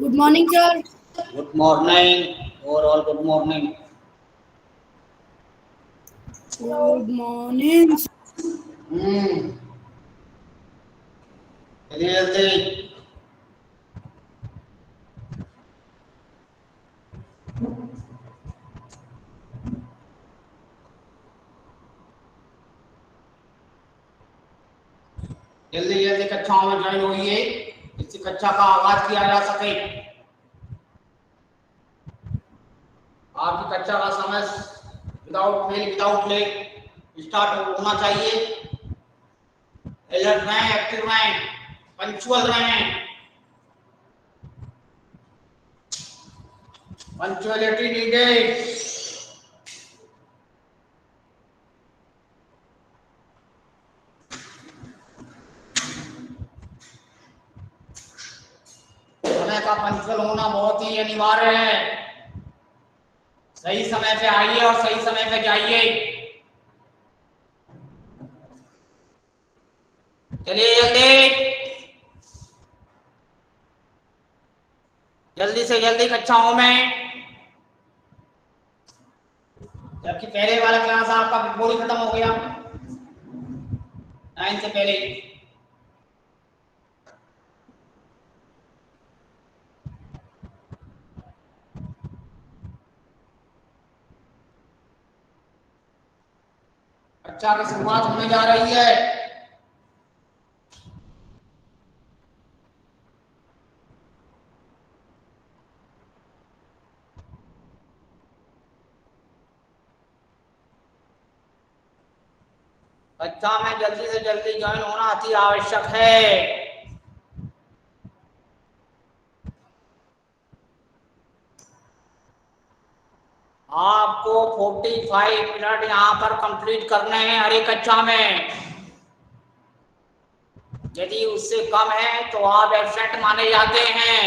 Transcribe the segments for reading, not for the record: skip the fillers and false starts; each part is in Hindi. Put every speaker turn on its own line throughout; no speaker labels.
Good morning, sir.
Good morning. Overall, good morning.
Good morning.
जल्दी जल्दी जल्दी जल्दी कक्षाओं में ज्वाइन होइए, इससे कक्षा का आगाज किया जा सके। आपकी कक्षा का समय without fail without let start होना चाहिए। अलर्ट रहें, एक्टिव रहें, पंक्चुअल रहें। Punctuality needed. समय का पंक्चुअल होना बहुत ही अनिवार्य है। सही समय पे आइए और सही समय पे जाइए। चलिए जल्दी से जल्दी कक्षाओं में, जबकि पहले वाला क्लास आपका बिल्कुल ही खत्म हो गया 9 से पहले। कक्षा की शुरुआत होने जा रही है। कक्षा में जल्दी से जल्दी ज्वाइन होना अति आवश्यक है। आपको 45 मिनट यहाँ पर कंप्लीट करने हैं हर एक कक्षा में। यदि उससे कम है तो आप एब्सेंट माने जाते हैं।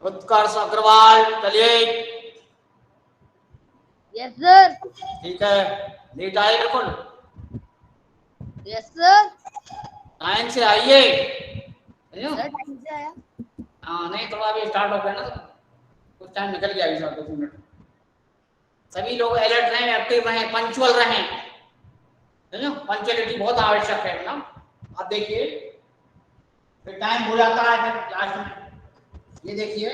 उत्कर्ष अग्रवाल, चलिए।
Yes sir.
ठीक है, लेट आए बिल्कुल।
Yes sir.
9 से आइए।
सर टाइम से आया।
हाँ, नहीं थोड़ा अभी स्टार्ट हो गया ना, कुछ टाइम निकल गया अभी, 2 मिनट। सभी लोग अलर्ट रहें, एक्टिव रहें, पंक्चुअल रहें। पंक्चुअलिटी बहुत आवश्यक है ना। आप देखिए फिर टाइम हो जाता है फिर लास्ट में। ये देखिए,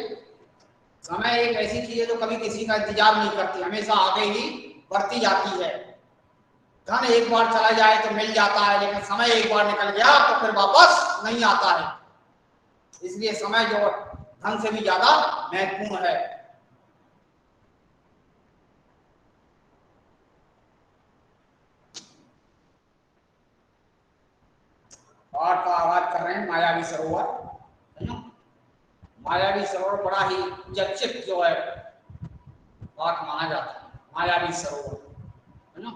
समय एक ऐसी चीज है जो कभी किसी का इंतजार नहीं करती, हमेशा आगे ही बढ़ती जाती है। धन एक बार चला जाए तो मिल जाता है, लेकिन समय एक बार निकल गया तो फिर वापस नहीं आता है। इसलिए समय जो धन से भी ज्यादा महत्वपूर्ण है। पाठ का आगाज कर रहे हैं मायावी सरोवर, है ना। मायावी सरोवर बड़ा ही चर्चित जो है पाठ माना जाता है, मायावी सरोवर, है ना।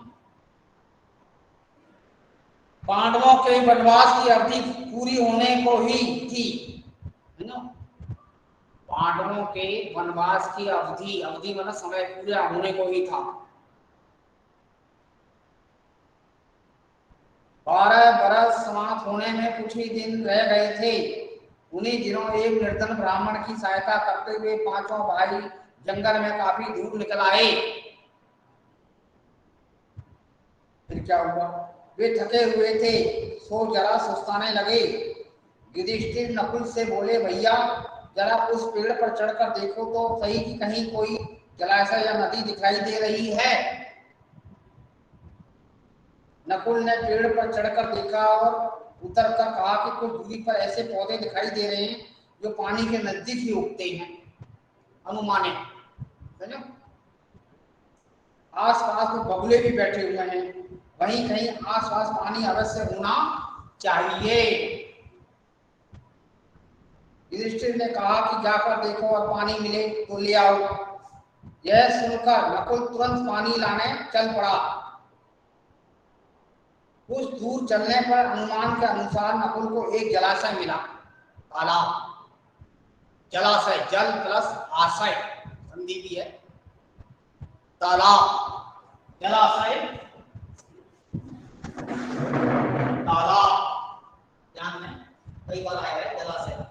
पांडवों के वनवास की अवधि पूरी होने को ही थी, है ना। पांडवों के वनवास की अवधि, अवधि मतलब समय पूरा होने को ही था। 12 बरस समाप्त होने में कुछ ही दिन रह गए थे। उन्हीं दिनों एक निर्धन ब्राह्मण की सहायता करते हुए पांचों भाई जंगल में काफी दूर निकल आए। फिर क्या हुआ? वे थके हुए थे, सो जरा सुस्ताने लगे। युधिष्ठिर नकुल से बोले, भैया जरा उस पेड़ पर चढ़कर देखो तो सही कि कहीं कोई जलाशय या नदी दिखाई दे रही है। नकुल ने पेड़ पर चढ़कर देखा और उतर कर कहा कि कुछ दूरी पर ऐसे पौधे दिखाई दे रहे हैं जो पानी के नजदीक ही उगते हैं। अनुमाने समझो, आसपास तो बगुले भी बैठे हुए हैं, वहीं कहीं आसपास पानी अवश्य होना चाहिए। युधिष्ठिर ने कहा कि जाकर देखो और पानी मिले तो ले आओ। यह सुनकर नकुल तुरंत पानी लाने चल पड़ा। कुछ दूर चलने पर अनुमान के अनुसार नकुल को एक जलाशय मिला। तालाब, जलाशय, जल प्लस आशय संधि भी है। तालाब, जलाशय, तालाब, ध्यान में कई बार आया है जलाशय,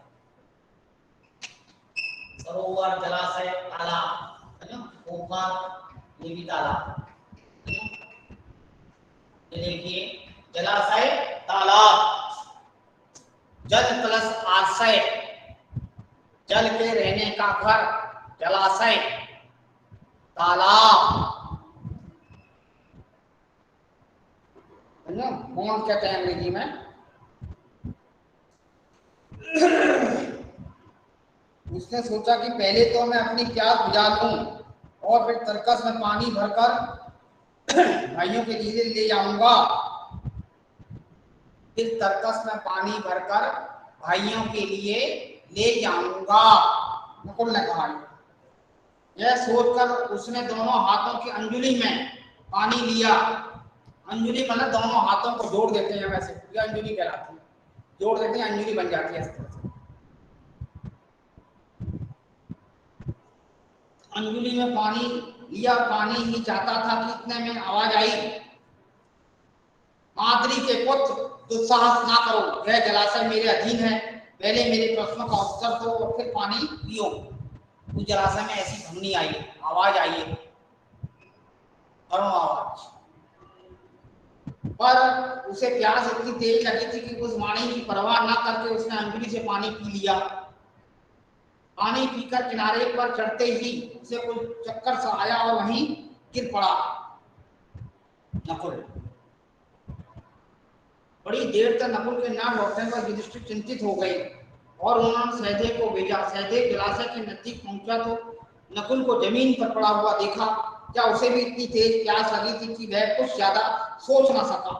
सरोवर, जलाशय, तालाब, है ना, पोखर, ये भी तालाब। ये देखिए, जलाशय, तालाब, जल प्लस आशय, जल के रहने का घर, जलाशय, तालाब, है ना, कौन कहते हैं अंग्रेजी में। उसने सोचा कि पहले तो मैं अपनी प्यास बुझा लूं और फिर तरकस में पानी भरकर भाइयों के लिए ले जाऊंगा। फिर तरकस में पानी भरकर भाइयों के लिए ले जाऊंगा, नकुल ने कहा। यह सोचकर उसने दोनों हाथों की अंजुली में पानी लिया। अंजुली मतलब दोनों हाथों को जोड़ देते हैं, वैसे ये अंजुली कहलाती है, जोड़ देते हैं, अंजुली बन जाती है इस तरह से। अंजुली में पानी लिया, पानी ही चाहता था कि इतने में आवाज आई, माद्री के पुत्र दुस्साहस ना करो, यह जलाशय मेरे अधीन है, पहले मेरे प्रश्नों का उत्तर दो और फिर पानी पियो। उस जलाशय में ऐसी ध्वनि आई, आवाज आई है, करुण आवाज, पर उसे प्यास इतनी तेज लगी थी कि उस वाणी की परवाह न करके उसने अंजुली से पानी पी लिया। पानी पीकर किनारे पर चढ़ते ही उसे कुछ चक्कर सा आया और वहीं गिर पड़ा नकुल। बड़ी देर तक नकुल के न लौटने पर युधिष्ठिर चिंतित हो गए और उन्होंने सहदेव को भेजा। सहदेव जलाशय के नजदीक पहुंचा तो नकुल को जमीन पर पड़ा हुआ देखा। क्या उसे भी इतनी तेज प्यास लगी थी कि वह कुछ ज्यादा सोच न सका।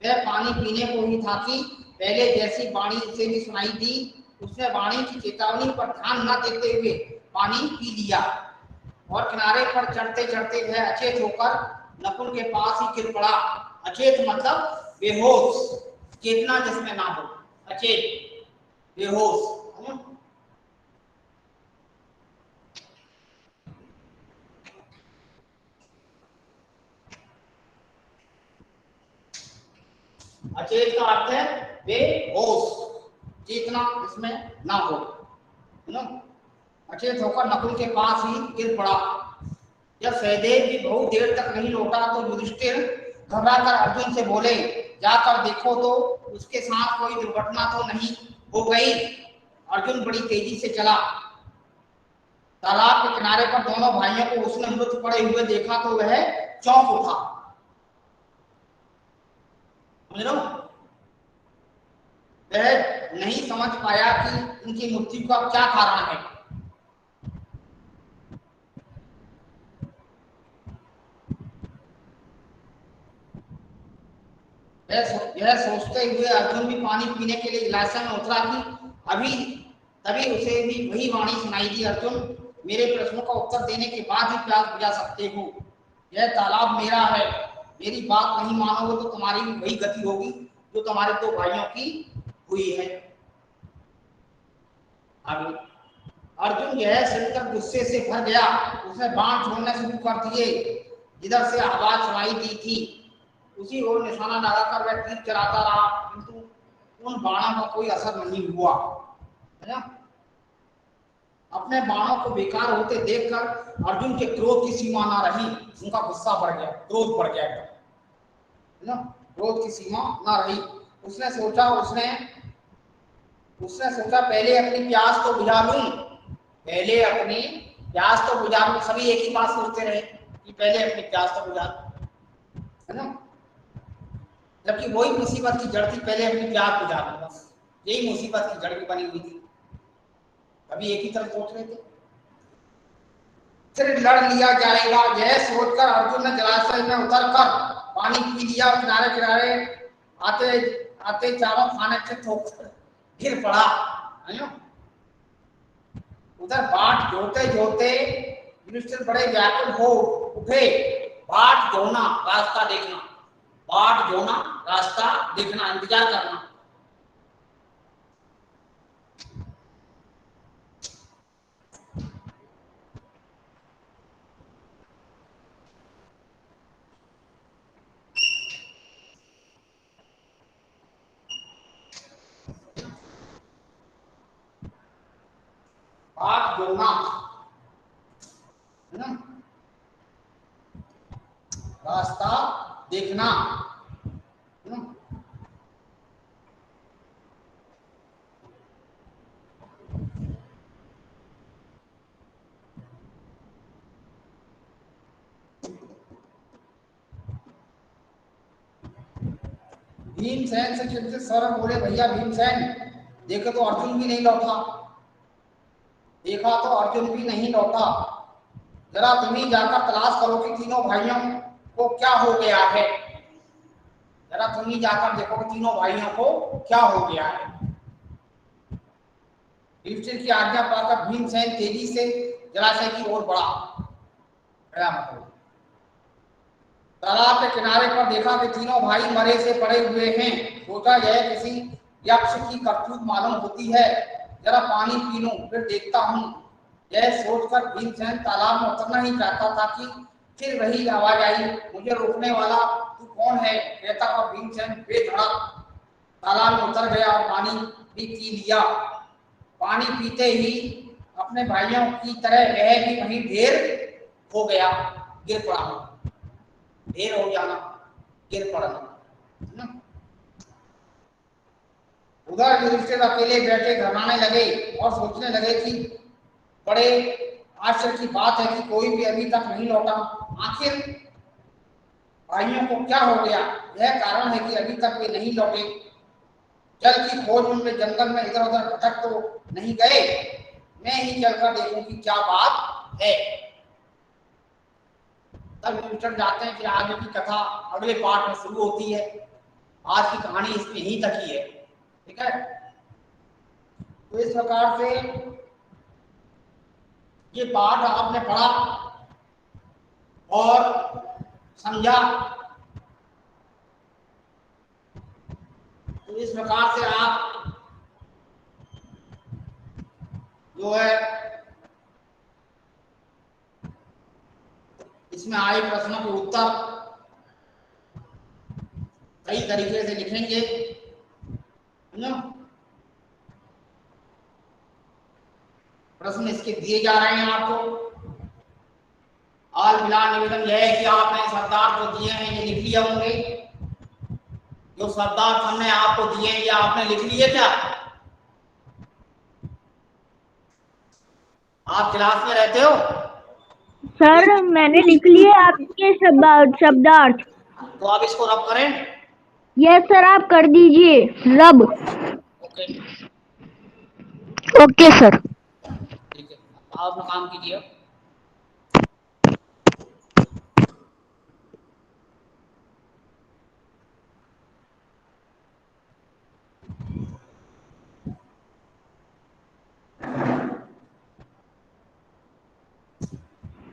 वह पानी पीने को ही था कि पहले जैसी वाणी उसे भी सुनाई दी। उसने वाणी की चेतावनी पर ध्यान न देते हुए पानी पी लिया और किनारे पर चढ़ते चढ़ते वह अचेत होकर नकुल के पास ही गिर पड़ा। अचेत मतलब बेहोश, चेतना जिसमें ना हो, अचेत, बेहोश। अचेत का अर्थ है बेहोश, चेतना इसमें ना हो, है ना। अचेत होकर नकुल के पास ही गिर पड़ा। जब सहदेव भी बहुत देर तक नहीं लौटा तो युधिष्ठिर घबराकर अर्जुन से बोले, जाकर देखो तो उसके साथ कोई दुर्घटना तो नहीं हो गई। अर्जुन बड़ी तेजी से चला। तालाब के किनारे पर दोनों भाइयों को उसने मृत पड़े हुए देखा तो वह चौंक उठा। समझ लो, वह नहीं समझ पाया कि उनकी मृत्यु का क्या कारण है। यह सोचते हुए अर्जुन भी पानी पीने के लिए जलाशय में उतरा कि तभी उसे भी वही वाणी सुनाई दी, अर्जुन मेरे प्रश्नों का उत्तर देने के बाद ही प्यास बुझा सकते हो। यह तालाब मेरा है, मेरी बात नहीं मानोगे तो तुम्हारी भी वही गति होगी जो तुम्हारे दो भाइयों की हुई है। आगे अर्जुन यह सुनकर गुस्से से भर गया। उसने बाण छोड़ने शुरू कर दिए। जिधर से आवाज सुनाई दी थी उसी ओर निशाना लगाकर वह तीर चलाता रहा, किंतु उन बाणों का कोई असर नहीं हुआ, है ना। अपने बाणों को बेकार होते देखकर अर्जुन के क्रोध की सीमा ना रही। उनका गुस्सा बढ़ गया, क्रोध बढ़ गया, है ना, क्रोध की सीमा ना रही। उसने सोचा पहले अपनी प्यास तो बुझा लूं, पहले अपनी प्यास तो बुझा लूं। सभी एक ही बात सोचते रहे कि पहले अपनी प्यास तो बुझा लूं, है ना। जबकि वही मुसीबत की जड़ थी, पहले अपने प्यार को जानो, बस यही मुसीबत की जड़ भी बनी हुई थी, अभी एक ही तरफ सोच रहे थे। फिर लड़ लिया जाएगा यह सोचकर अर्जुन ने जलाशय में उतरकर पानी पी लिया। किनारे किनारे आते आते चारों खाने से ठोकर गिर पड़ा। उधर बाट जोते जोते युधिष्ठिर बड़े व्याकुल हो उठे। बाट जोना रास्ता देखना, बाट जोना रास्ता देखना, इंतजार करना। बाट जोना है ना, रास्ता देखना है ना। भीमसेन से चिंतित सौरभ बोले, भैया भीमसेन, देखो तो अर्जुन भी नहीं लौटा, देखा तो अर्जुन भी नहीं लौटा। जरा तुम ही जाकर तलाश करो कि तीनों भाइयों को क्या हो गया है। जरा तुम ही जाकर देखो कि तीनों भाइयों को क्या हो गया है। युधिष्ठिर की आज्ञा पाकर भीमसेन तेजी से जलाशय की ओर बढ़ा। तालाब के किनारे पर देखा कि तीनों भाई मरे से पड़े हुए हैं। सोचा यह किसी यक्ष की करतूत मालूम होती है, जरा पानी पी लूं फिर देखता हूं। यह सोचकर भीमसेन तालाब में उतरना ही चाहता था कि फिर वही आवाज आई, मुझे रोकने वाला तू कौन है, कहता हुआ भीमसेन बेधड़क तालाब में उतर गया और पानी भी पी लिया। पानी पीते ही अपने भाइयों की तरह वह भी वहीं ढेर हो गया, गिर पड़ा। ढेर हो जाना, गिर पड़ना। उधर युधिष्ठिर अकेले बैठे घबराने लगे और सोचने लगे कि बड़े आश्चर्य की बात है कि कोई भी अभी तक नहीं लौटा। आखिर भाइयों को क्या हो गया? यह कारण है कि अभी तक वे नहीं लौटे। जल की खोज में जंगल में इधर उधर भटक तो नहीं गए। मैं ही चलकर देखूं कि क्या बात है। तब युधिष्ठिर जाते हैं, फिर आगे की कथा अगले पार्ट में शुरू होती है। आज की कहानी इसमें यहीं तक ही है, ठीक है। तो इस प्रकार से ये पाठ आपने पढ़ा और समझा। तो इस प्रकार से आप जो है इसमें आए प्रश्नों के उत्तर कई तरीके से लिखेंगे, है ना। प्रश्न इसके दिए जा रहे हैं आपको। आज फिलहाल निवेदन यह है कि आपने शब्दार्थ जो दिए हैं ये लिख लिए होंगे। जो शब्दार्थ हमने आपको दिए हैं ये आपने लिख लिए क्या? आप क्लास में रहते हो?
सर मैंने लिख लिए आपके शब्दार्थ।
तो आप इसको रब करें।
यस सर, आप कर दीजिए रब।
Okay
okay sir.
ठीक है, आप अपना काम कीजिए।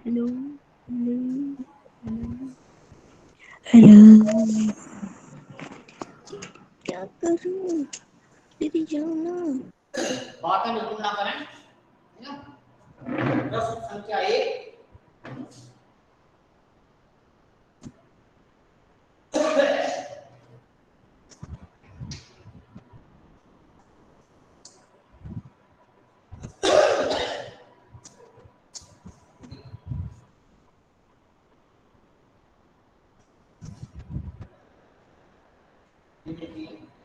हेलो हेलो, क्या करूं? दीदी जाओ ना।
बातें बिल्कुल ना करें, है ना। प्रश्न संख्या 1,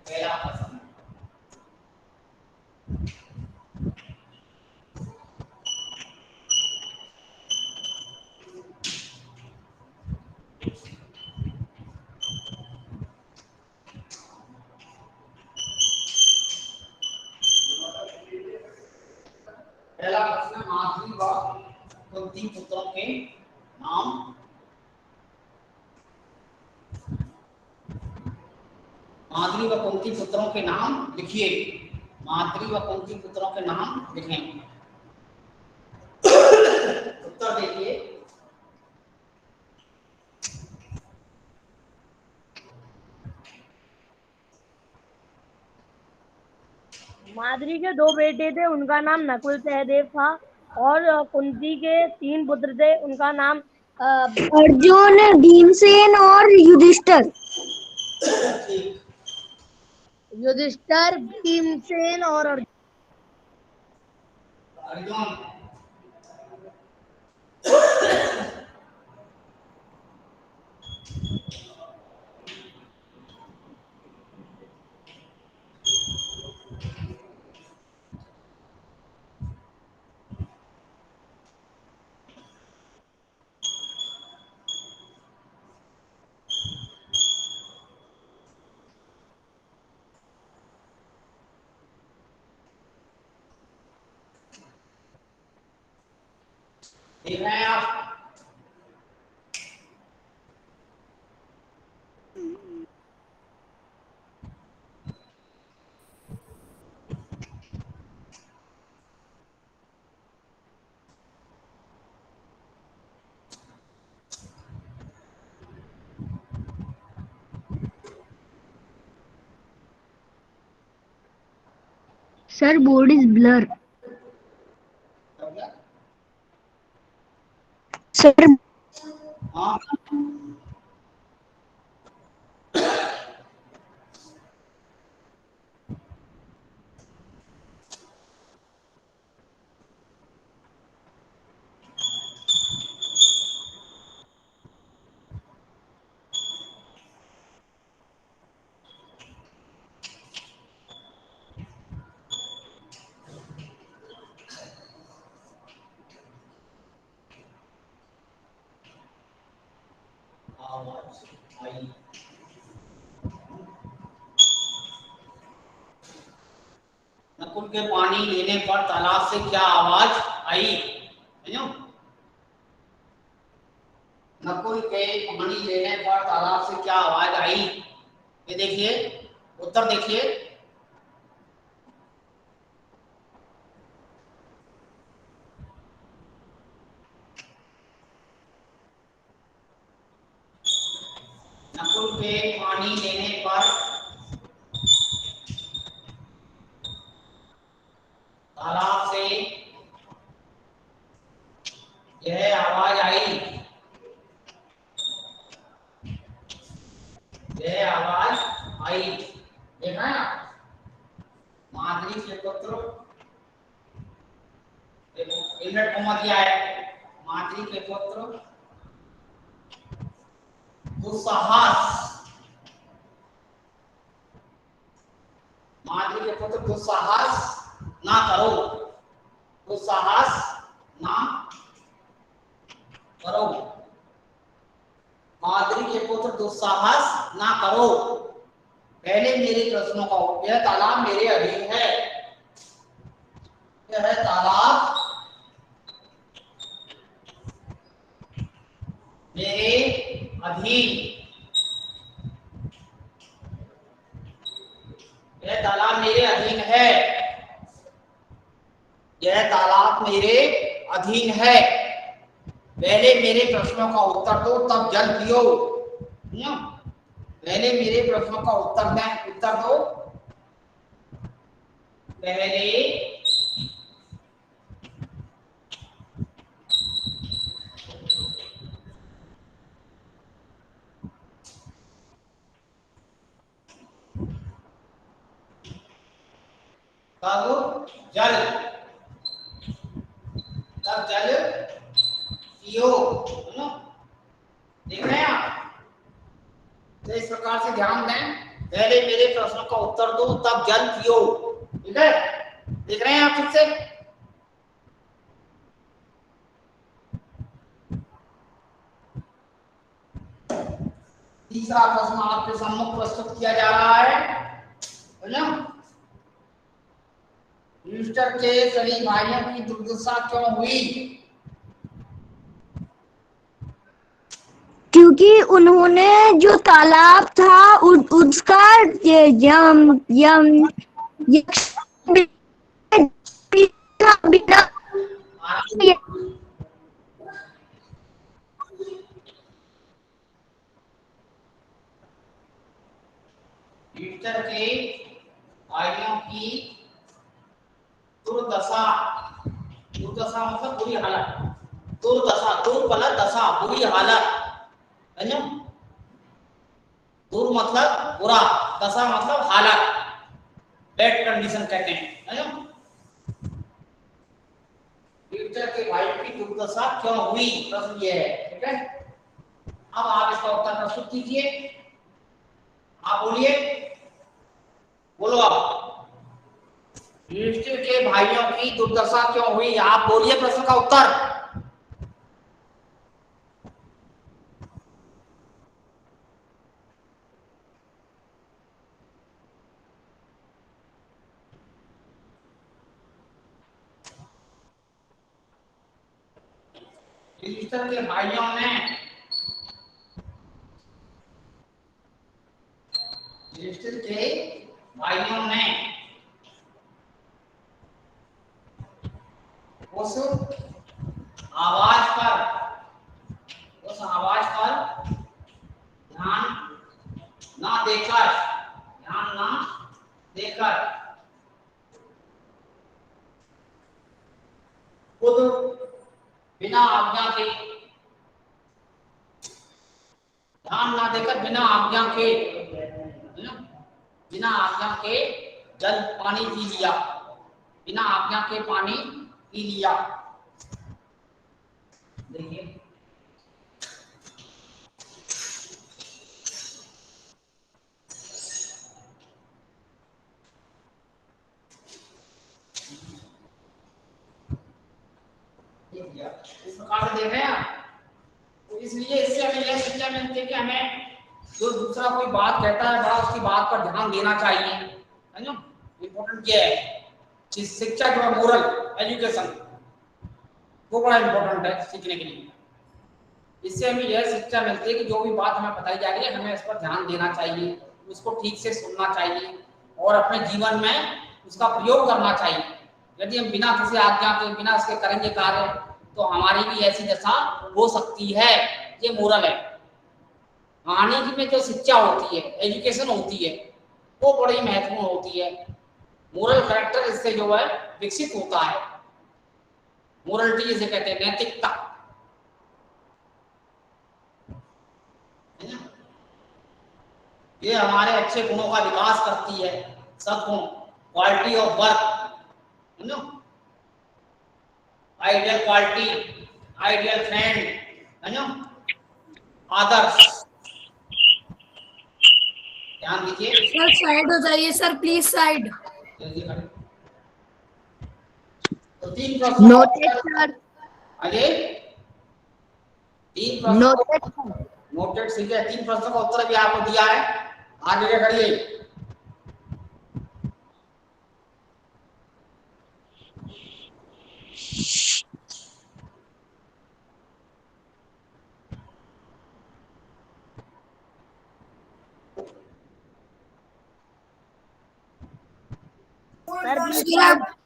पहला प्रश्न। पहला प्रश्न, माद्री व कुंती पुत्रों के नाम। माद्री व कुंती पुत्रों के नाम लिखिए। माद्री व कुंती पुत्रों के नाम लिखें। उत्तर देखिए।
माद्री के 2 बेटे थे, उनका नाम नकुल सहदेव था। और कुंती के 3 पुत्र थे, उनका नाम
अर्जुन, भीमसेन और युधिष्ठिर।
ठीक।
युधिष्ठिर, भीमसेन और अर्जुन।
अर्जुन। देख रहे हैं आप?
Sir board is blur. Sir
हाँ। आवाज आई। नकुल के पानी लेने पर तालाब से क्या आवाज आई? नकुल के पानी लेने पर तालाब से क्या आवाज आई? ये देखिए, उत्तर देखिए। नकुल के पानी लेने पर तालाब से यह आवाज आई। यह आवाज आई। देखा है ना? माद्री के पुत्र, देखो इन्वर्ट कॉमा दिया है। माद्री के पुत्र दुस्साहस। माद्री के पुत्र दुस्साहस ना करो। दुस्साहस ना करो। माद्री के पुत्र दुस्साहस ना करो। पहले मेरे प्रश्नों का उत्तर। यह तालाब मेरे अधीन है। यह तालाब मेरे अधीन। यह तालाब मेरे अधीन है। यह तालाब मेरे अधीन है। पहले मेरे प्रश्नों का उत्तर दो, तब जल पियो। पहले मेरे प्रश्नों का उत्तर दो। पहले तब जल पियो। देख रहे हैं आप? तो इस प्रकार से ध्यान दें। पहले मेरे प्रश्नों का उत्तर दो, तब जल पियो। ठीक है? देख रहे हैं आप ठीक से? तीसरा प्रश्न आपके सम्मुख प्रस्तुत किया जा रहा है। युधिष्ठिर के कई भाइयों की दुर्दशा क्यों हुई?
क्योंकि उन्होंने जो तालाब था उसका यम यम यक्ष बिना
युधिष्ठिर के भाइयों की दुर्दशा, दुर्दशा मतलब बुरी हालत, दुर्दशा, दुर्बल दशा, बुरी हालत, समझो? दुर मतलब बुरा, दशा मतलब हालत, बैड कंडीशन कहते हैं, समझो? युधिष्ठिर के भाई की दुर्दशा क्यों हुई, प्रश्न ये है, ठीक है? अब आप इसका उत्तर प्रस्तुत कीजिए, आप बोलिए, बोलो आप। युधिष्ठिर के भाइयों की दुर्दशा क्यों हुई, आप बोलिए प्रश्न का उत्तर। युधिष्ठिर के भाइयों ने, युधिष्ठिर के भाइयों ने उस आवाज पर ध्यान ना देकर खुद बिना आज्ञा के, ध्यान ना देकर बिना आज्ञा के जल पानी पी लिया, बिना आज्ञा के पानी पी लिया। देखिए इस प्रकार से देख रहे हैं आप। तो इसलिए इससे हमें यह शिक्षा मिलती है कि हमें जो दूसरा कोई बात कहता है बड़ा उसकी बात पर ध्यान देना चाहिए, समझो? इम्पोर्टेंट क्या है, शिक्षा जो है मोरल एजुकेशन, वो बड़ा इम्पोर्टेंट है सीखने के लिए। इससे हमें यह शिक्षा मिलती है कि जो भी बात हमें बताई जा रही है हमें इस पर ध्यान देना चाहिए, उसको ठीक से सुनना चाहिए और अपने जीवन में उसका प्रयोग करना चाहिए। यदि हम बिना किसी आज्ञा के, बिना इसके करेंगे कार्य, तो हमारी भी ऐसी दशा हो सकती है। ये मोरल है। कहानी में जो शिक्षा होती है, एजुकेशन होती है, वो बड़ी महत्वपूर्ण होती है। मोरल कैरेक्टर इससे जो है विकसित होता है। मोरलिटी जिसे कहते हैं, नैतिकता, है ना? ये हमारे अच्छे गुणों का विकास करती है, सद्गुण, क्वालिटी ऑफ वर्क, है ना? आइडियल क्वालिटी, आइडियल फ्रेंड, है ना? आदर्श। ध्यान दीजिए
सर, साइड हो जाइए सर, प्लीज साइड।
तो 3 प्रश्न
नोटेड सर,
आगे 3 प्रश्न
नोटेड
नोटेड, ठीक है। 3 प्रश्नों का उत्तर भी आपको दिया है, आगे क्या करिए।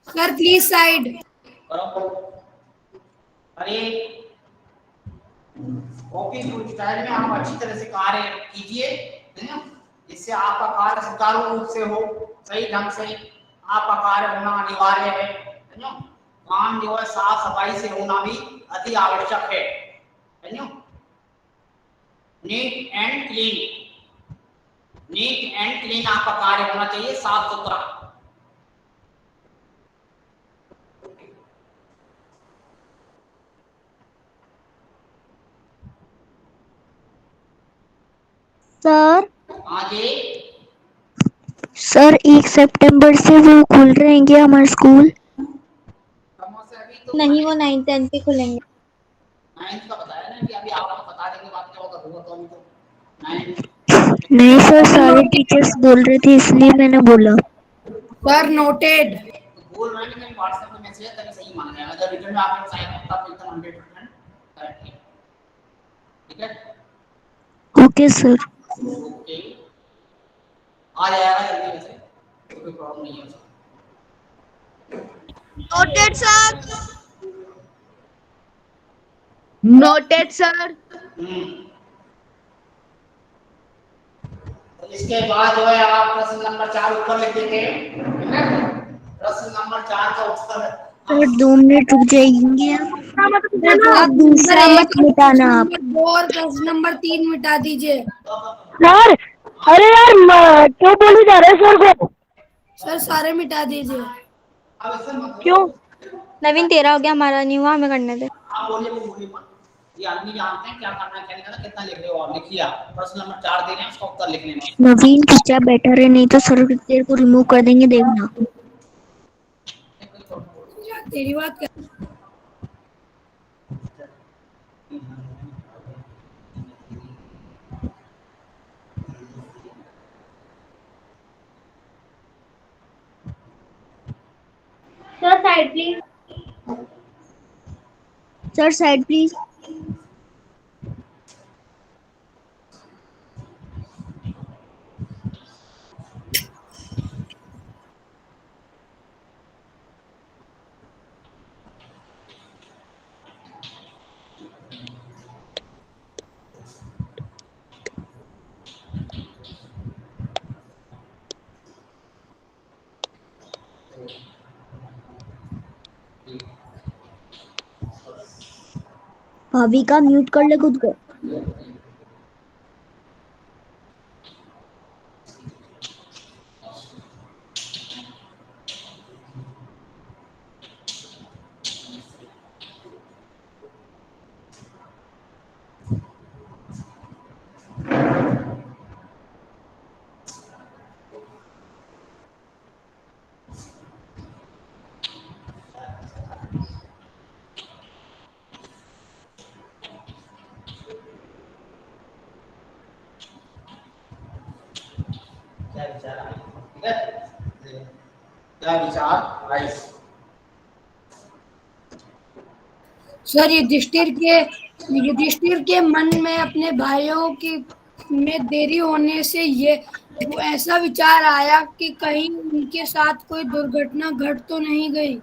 Sir please side.
करो। अरे कॉपी स्टाइल में आप अच्छी तरह से कार्य कीजिए, है ना? इससे आपका कार्य सुचारू रूप से हो, सही ढंग से आपका कार्य होना अनिवार्य है ना? काम जो है साफ सफाई से होना भी अति आवश्यक है ना? नीट एंड क्लीन आपका कार्य होना चाहिए, साफ सुथरा।
सर।
आगे
सर 1 सितंबर से वो खुल रहे हैं क्या हमारे स्कूल?
नहीं, वो 9th 10th के खुलेंगे।
9th का बताया ना कि अभी आपको बता देंगे, बात क्या होगा, होगा तो अभी तो 9th।
नहीं सर, सारे टीचर्स बोल रहे थे इसलिए मैंने बोला।
Sir noted.
बोल रहे हैं लेकिन व्हाट्सएप में मैसेज है तभी सही माना जाएगा। अगर रिटर्न में आपने साइन होता तो एकदम 100% करेक्ट है। ठीक है,
ओके सर।
ओके आ जाएगा जल्दी, वैसे कोई प्रॉब्लम नहीं है उसका।
Noted sir. Noted sir.
तो इसके बाद जो है आप प्रश्न नंबर 4 ऊपर लिख देंगे। ठीक है, प्रश्न नंबर 4 का उत्तर
सर 2 मिनट रुक जाएंगे आप।
हाँ, मतलब
सर
ना।
प्रश्न
आप
नंबर
दूसरा
1
मत
और
मिटाना
प्रश्न
आप।
नंबर 2 और प्रश्न नंबर 3 मिटा दीजिए।
सर अरे यार क्यों बोले जा रहे हैं सर को?
सर सारे मिटा दीजिए।
अब ऐसे मत
क्यों?
नवीन तेरा हो गया, हमारा नहीं हुआ, हमें करने दे।
आप बोलिए मत। ये आदमी जानते हैं क्या करना है क्या नहीं करना। कितना लिख रहे हो आप, लिखिए आप प्रश्न नंबर 4 दे रहे हैं उसका उत्तर लिख लेना।
नवीन चुपचाप बैठा रहे, नहीं तो सर तेरे को रिमूव कर देंगे, देखना।
तेरी बात कर।
Sir side please.
Sir side please. भाभी का म्यूट कर ले खुद को।
क्या विचार आए, ठीक है, क्या विचार आए।
सर युधिष्ठिर के मन में अपने भाइयों की में देरी होने से ये वो ऐसा विचार आया कि कहीं उनके साथ कोई दुर्घटना घट तो नहीं गई।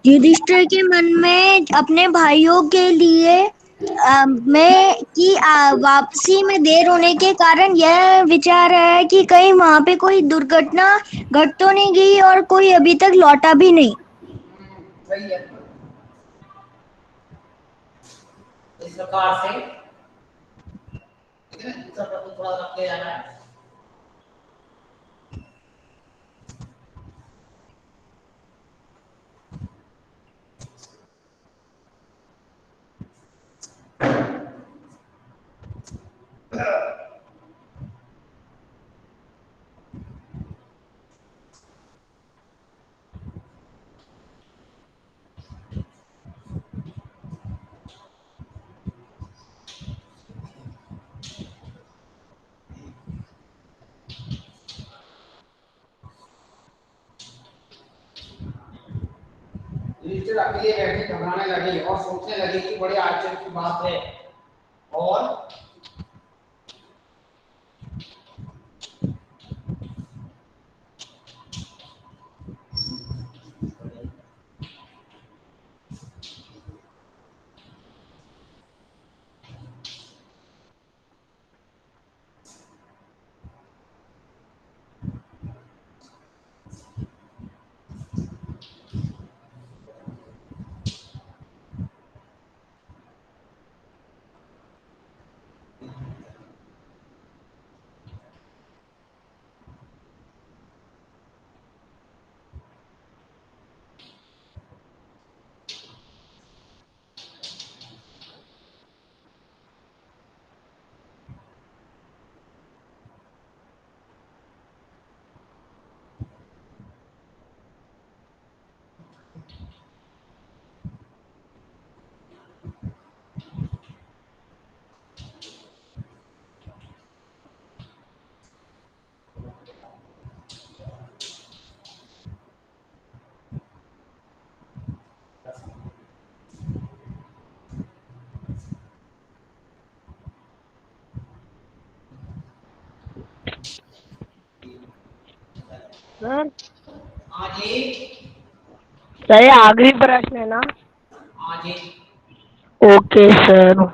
युधिष्ठिर के मन में अपने भाइयों के लिए में की वापसी में देर होने के कारण यह विचार है कि कहीं वहां पे कोई दुर्घटना घट तो नहीं गई और कोई अभी तक लौटा भी नहीं।
सही है, इस प्रकार से ठीक है, दूसरा प्रश्न थोड़ा रख ले जाना है। युधिष्ठिर अकेले बैठे घबराने लगे और सोचने लगे कि बड़े आश्चर्य की बात है। और
सर
हाँ जी।
सर ये आखिरी प्रश्न है ना?
हाँ जी।
Okay sir.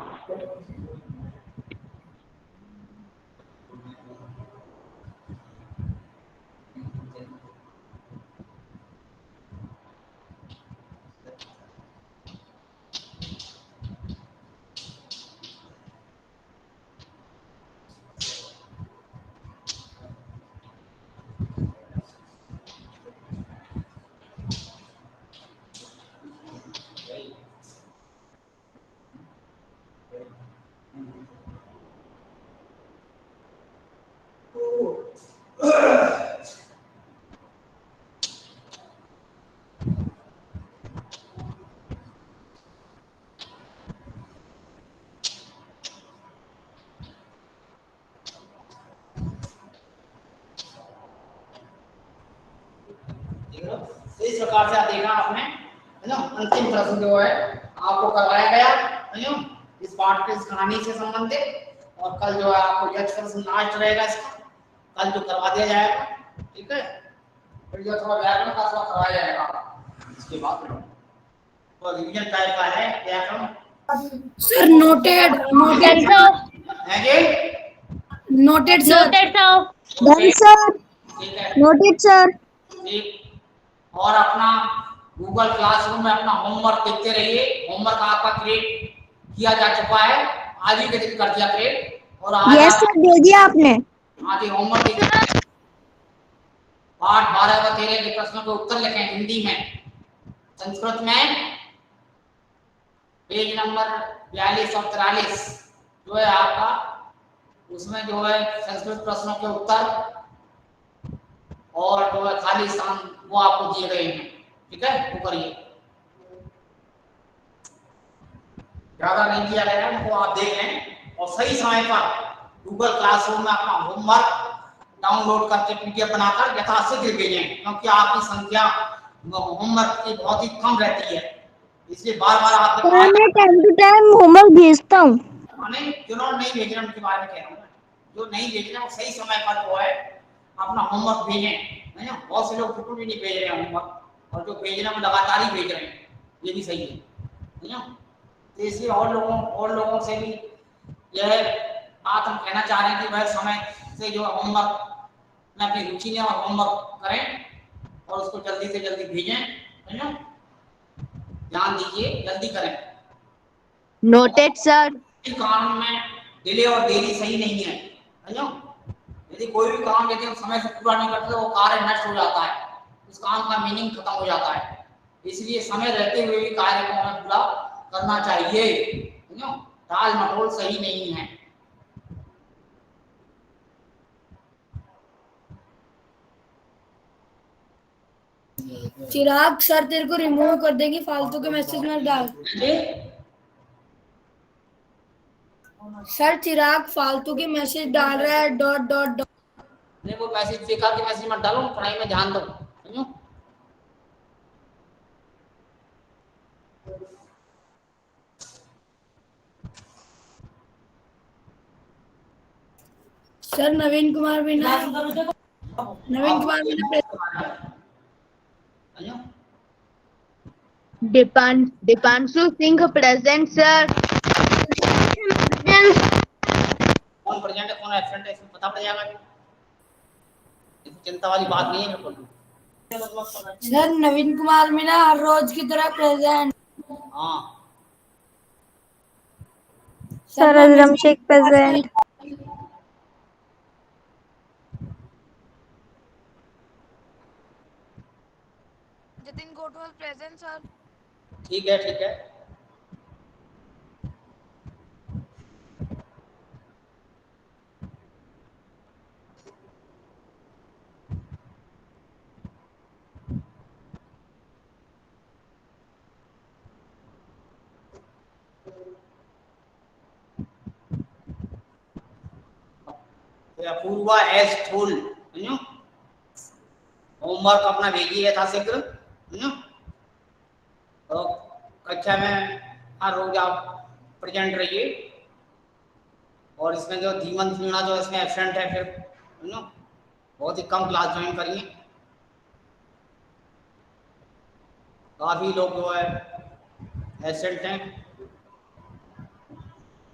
तो इस प्रकार से आप देखा आपने, है ना, अंतिम प्रश्न जो है आपको करवाया गया, है ना, इस पाठ के इस कहानी से संबंधित। और कल जो है आपको यक्ष प्रश्न लास्ट रहेगा इसका, कल जो करवा दिया जाएगा, ठीक है। फिर जो थोड़ा व्याकरण का थोड़ा करवाया जाएगा इसके बाद। तो रिवीजन टाइप का है व्याकरण।
सर नोटेड नोटेड
है जी,
noted sir.
Noted sir.
Done sir.
ठीक है,
नोटेड सर।
ठीक। और अपना गूगल क्लासरूम में अपना होमवर्क देखते रहिए। होमवर्क आपका क्रिएट किया जा चुका है, आज ही के दिन कर दिया क्रिएट। और आज
यस सर, दे दिया आपने।
आज ही होमवर्क देखिए, पाठ 12 व 13 के प्रश्नों के उत्तर लिखें हिंदी में। संस्कृत में पेज नंबर 42 और 43 जो है आपका, उसमें जो है संस्कृत प्रश्नों के उत्तर और जो है खाली स्थान वो आपको दिए गए हैं, ठीक है, वो करिए। ज्यादा नहीं किया गया है, उनको आप देख लें और सही समय पर गूगल क्लासरूम में अपना होमवर्क डाउनलोड करके पीडीएफ बनाकर यथाशीघ्र भेजें, क्योंकि आपकी संख्या होमवर्क की बहुत ही कम रहती है, इसलिए बार बार आपके
सर मैं टाइम टू टाइम होमवर्क भेजता हूँ।
नहीं, जिन्होंने नहीं भेज रहे उनके बारे में कह रहा हूँ, जो नहीं भेज रहे वो सही समय पर जो है अपना होमवर्क भेजें, है ना। बहुत से लोग बिल्कुल भी नहीं भेज रहे हैं होमवर्क, और जो भेज रहे हैं वो लगातार ही भेज रहे हैं, ये भी सही है ना। तो इसलिए और लोगों से भी यह बात हम कहना चाह रहे हैं कि वह समय से जो होमवर्क में अपनी रुचि लें और होमवर्क करें और उसको जल्दी से जल्दी भेजें, है ना। ध्यान दीजिए, जल्दी करें।
Noted sir.
काम में डिले और देरी सही नहीं है, समझो। यदि कोई भी काम यदि हम समय से पूरा नहीं करते तो वो कार्य नष्ट हो जाता है, उस काम का मीनिंग खत्म हो जाता है। इसलिए समय रहते हुए भी कार्य को हमें पूरा करना चाहिए, समझो। टाल मटोल सही नहीं है।
चिराग सर तेरे को रिमूव कर देंगे, फालतू के मैसेज मत डाल। सर चिराग फालतू के मैसेज डाल रहा है, डॉट डॉट डॉट।
नहीं, वो मैसेज बेकार के मैसेज मत डालो, पढ़ाई में ध्यान दो, समझो।
Sir Naveen Kumar Meena
Deepanshu Singh present sir.
कौन प्रेजेंट है कौन एब्सेंट है इसमें पता पड़ जाएगा, चिंता वाली बात नहीं है बिल्कुल।
सर नवीन कुमार मीना हर रोज की तरह प्रेजेंट।
हाँ
sir Ajram Sheikh present.
Jatin Kotwal present sir.
ठीक है, ठीक है। अपूर्वा एस फूल, समझो। होमवर्क अपना भेजिए यथाशीघ्र, समझो। तो कक्षा में हर रोज आप प्रेजेंट रहिए। और इसमें जो धीमन मीणा जो इसमें एब्सेंट है, फिर समझो बहुत ही कम क्लास ज्वाइन करिए, काफी लोग जो है एब्सेंट हैं।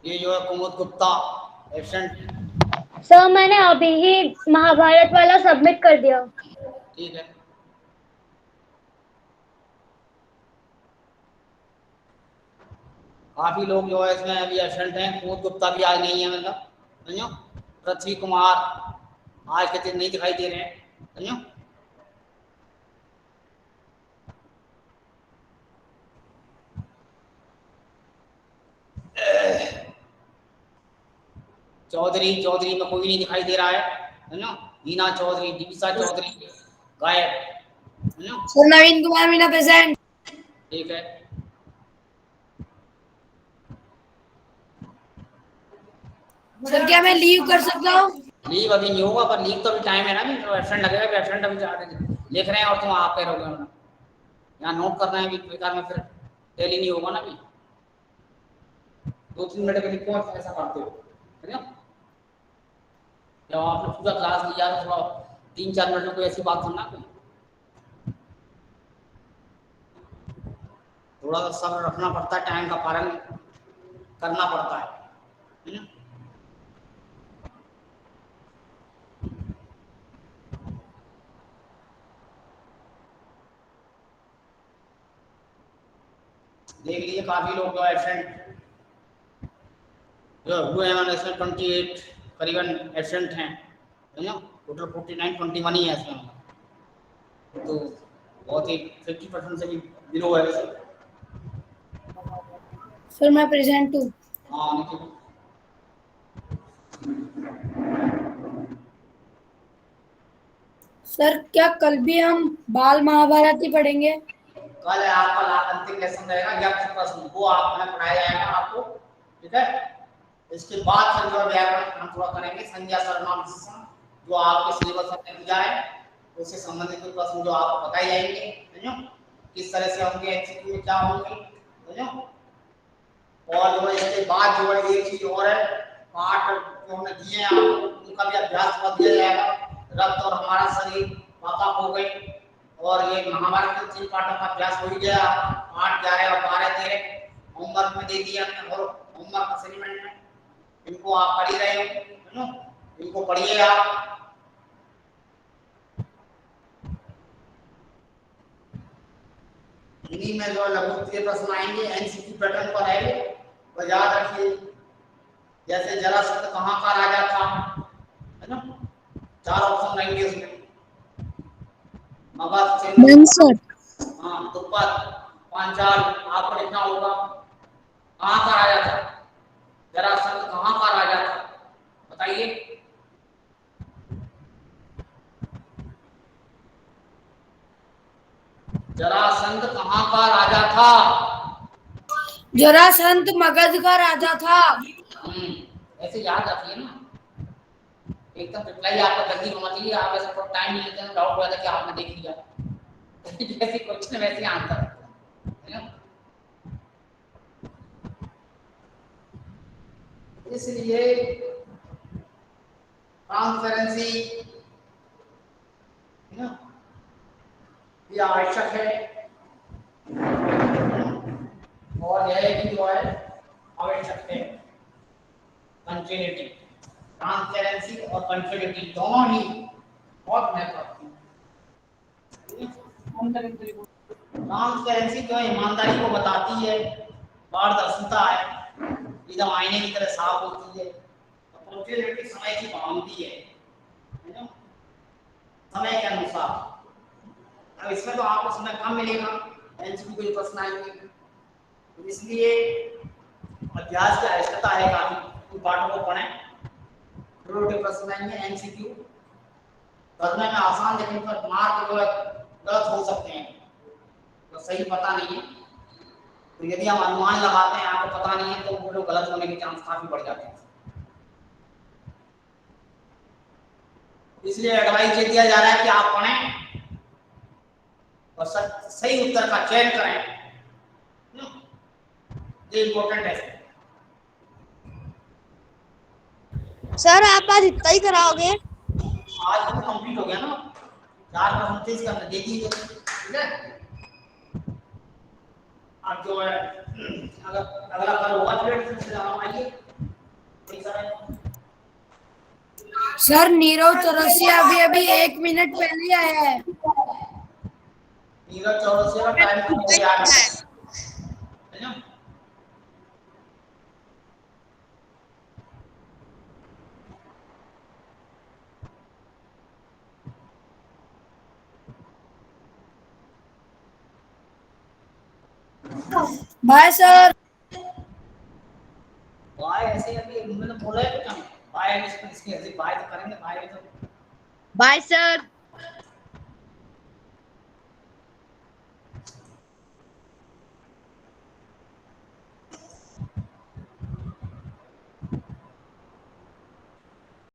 ये जो है कुमुद गुप्ता एब्सेंट।
सर मैंने अभी ही महाभारत वाला सबमिट कर दिया।
ठीक है, काफी लोग जो है इसमें अभी एब्सेंट हैं। कुमुद गुप्ता भी आज नहीं है, मतलब समझो। पृथ्वी कुमार आज के दिन नहीं दिखाई दे रहे हैं, समझो। चौधरी में कोई नहीं दिखाई दे रहा है ना। हीना चौधरी, दीपिका चौधरी गायब, है ना।
Sir Naveen Kumar Meena present.
ठीक है,
सर क्या मैं लीव कर सकता हूँ?
लीव अभी नहीं होगा, पर लीव तो अभी टाइम है ना। अभी एब्सेंट लगेगा, कि एब्सेंट अभी लिख रहे हैं और तुम आप कह रहोगे ना। यहाँ नोट करना है, अभी बेकार में फिर टेली नहीं होगा ना। अभी 2-3 मिनट के लिए क्यों ऐसा करते हो, है ना। जब आपने पूरा क्लास लिया तो थोड़ा 3-4 मिनट में कोई ऐसी बात करना, कोई थोड़ा सा सब्र रखना पड़ता है, टाइम का पालन करना पड़ता है ना। देख लीजिए, काफी लोग जो एब्सेंट जो हुए हैं, इसमें 28 करीबन एब्सेंट हैं, है ना। टोटल 49, 21 ही है इसमें, तो बहुत ही 50% से भी बिलो है वैसे।
सर मैं प्रेजेंट हूँ।
हाँ निखिल,
सर क्या कल भी हम बाल महाभारत ही पढ़ेंगे?
कल है आपका अंतिम लेसन रहेगा, यक्ष प्रश्न वो आपने पढ़ाया जाएगा आपको, ठीक है। इसके बाद फिर जो व्याकरण हम थोड़ा करेंगे, संज्ञा सर्वनाम विशेषण, जो आपके सिलेबस में दिया है उससे संबंधित कोई प्रश्न जो आपको बताए जाएंगे, समझो किस तरह से होंगे, एमसीक्यू में क्या होंगे, समझो। और जो है इसके बाद जो है एक चीज और है, पाठ जो हमने दिए हैं आपको उनका भी अभ्यास कर दिया जाएगा। रक्त और हमारा शरीर पापा हो गए, और ये महाभारत के 3 पाठों का अभ्यास हो ही गया। 8, 11 और 12, 13 होमवर्क में दे दिया हमने, और होमवर्क असाइनमेंट में इनको आप पढ़ ही रहे हो, है ना। इनको पढ़िए आप। हिंदी में जो लघु उत्तरीय प्रश्न आएंगे एनसीक्यू पैटर्न पर आएंगे, और याद रखिए जैसे जरासंध कहाँ का राजा था, है ना। 4 ऑप्शन रहेंगे उसमें, मगध,
सर
हाँ द्रुपद, पांचाल, आपको लिखना होगा। कहाँ का राजा था जरासंध, कहाँ का राजा था बताइए। जरासंध कहाँ का राजा था?
जरासंध मगध का राजा था।
ऐसे याद रखिए ना, एकदम रिप्लाई आपका जल्दी होना चाहिए। आप ऐसा थोड़ा टाइम नहीं लेते हैं, डाउट हो जाता है कि आपने देख लिया। जैसे क्वेश्चन वैसे आंसर, है ना। इसलिए ट्रांसपेरेंसी, है ना, ये आवश्यक है। और यह भी जो है आवश्यक है। कंटिन्यूटी, ट्रांसपेरेंसी और कंटिन्यूटी दोनों ही बहुत महत्वपूर्ण है। ट्रांसपेरेंसी जो ईमानदारी को बताती है, पारदर्शिता है, एकदम आईने की तरह साफ होती है। कंटिन्यूटी समय की पाबंदी है ना, समय के अनुसार। अब इसमें तो आपको समय कम मिलेगा, एमसीक्यू के प्रश्न आएंगे, तो इसलिए अभ्यास की आवश्यकता है काफी। पाठों को पढ़ें, छोटे प्रश्न आएंगे एमसीक्यू करने में आसान, लेकिन पर मार्क जो है गलत हो सकते हैं, तो सही पता नहीं है। तो यदि हम अनुमान लगाते हैं आपको पता नहीं है, तो वो लोग गलत होने के चांस काफी बढ़ जाते हैं। इसलिए एडवाइस ये दिया जा रहा है कि आप पढ़ें और सही उत्तर का चयन करें, ये इंपॉर्टेंट है।
सर आप आज इतना ही कराओगे?
आज तो कंप्लीट हो गया ना, 4 का 29 का दे दीजिए, ठीक है। अब जो है अगर अगला कल होगा पीरियड से आइए कोई सर।
सर नीरव चौरसिया अभी अभी 1 मिनट पहले ही आया है।
नीरज चौरसिया का टाइम कम हो गया है ना।
Bye sir.
बाय ऐसे अभी मैंने बोला है कुछ बाय इसकी बाय तो करेंगे बाय तो
बाय सर।